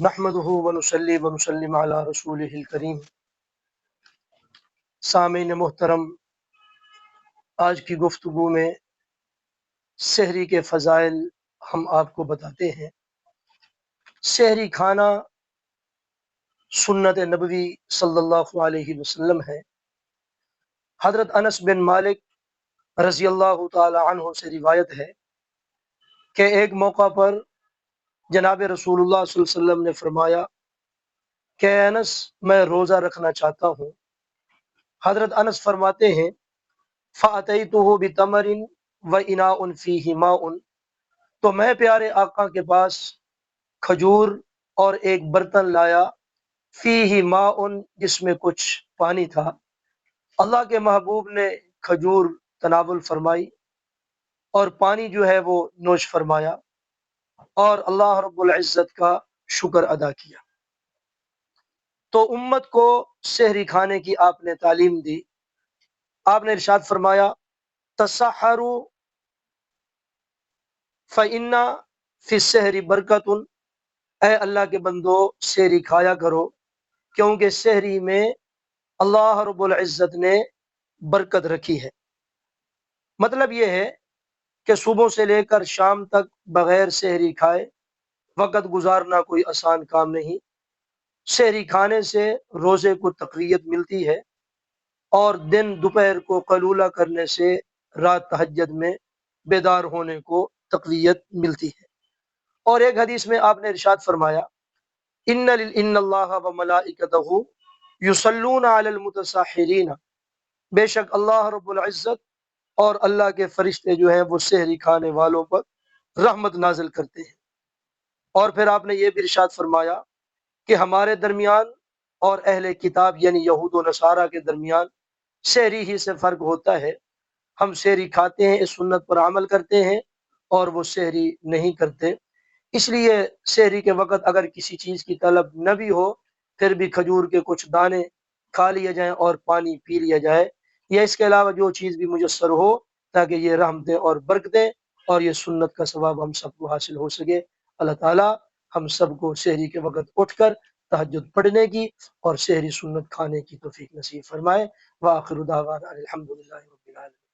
نحمدہ ونصلی ونسلم علی رسولہ الکریم۔ سامعین محترم، آج کی گفتگو میں سحری کے فضائل ہم آپ کو بتاتے ہیں۔ سحری کھانا سنت نبوی صلی اللہ علیہ وسلم ہے۔ حضرت انس بن مالک رضی اللہ تعالی عنہ سے روایت ہے کہ ایک موقع پر جناب رسول اللہ صلی اللہ علیہ وسلم نے فرمایا کہ انس، میں روزہ رکھنا چاہتا ہوں۔ حضرت انس فرماتے ہیں فَأَتَيْتُهُ بِتَمَرٍ وَإِنَاءٌ فِيهِ مَاءٌ، تو میں پیارے آقا کے پاس کھجور اور ایک برتن لایا، فیہ ماء، جس میں کچھ پانی تھا۔ اللہ کے محبوب نے کھجور تناول فرمائی اور پانی جو ہے وہ نوش فرمایا اور اللہ رب العزت کا شکر ادا کیا۔ تو امت کو سحری کھانے کی آپ نے تعلیم دی۔ آپ نے ارشاد فرمایا تسحروا فإن فی السحر برکۃ، اے اللہ کے بندو سحری کھایا کرو، کیونکہ سحری میں اللہ رب العزت نے برکت رکھی ہے۔ مطلب یہ ہے کہ صبح سے لے کر شام تک بغیر سحری کھائے وقت گزارنا کوئی آسان کام نہیں۔ سحری کھانے سے روزے کو تقویت ملتی ہے اور دن دوپہر کو قیلولہ کرنے سے رات تہجد میں بیدار ہونے کو تقویت ملتی ہے۔ اور ایک حدیث میں آپ نے ارشاد فرمایا ان اللہ وملائکتہ یصلون علی المتسحرین، بے شک اللہ رب العزت اور اللہ کے فرشتے جو ہیں وہ سحری کھانے والوں پر رحمت نازل کرتے ہیں۔ اور پھر آپ نے یہ بھی ارشاد فرمایا کہ ہمارے درمیان اور اہل کتاب یعنی یہود و نصارہ کے درمیان سحری ہی سے فرق ہوتا ہے۔ ہم سحری کھاتے ہیں، اس سنت پر عمل کرتے ہیں، اور وہ سحری نہیں کرتے۔ اس لیے سحری کے وقت اگر کسی چیز کی طلب نہ بھی ہو پھر بھی کھجور کے کچھ دانے کھا لیے جائیں اور پانی پی لیا جائے، یا اس کے علاوہ جو چیز بھی میسر ہو، تاکہ یہ رحمتیں اور برکتیں اور یہ سنت کا ثواب ہم سب کو حاصل ہو سکے۔ اللہ تعالی ہم سب کو سحری کے وقت اٹھ کر تہجد پڑھنے کی اور سحری سنت کھانے کی توفیق نصیب فرمائے۔ وآخر دعوانا الحمدللہ رب العالمین۔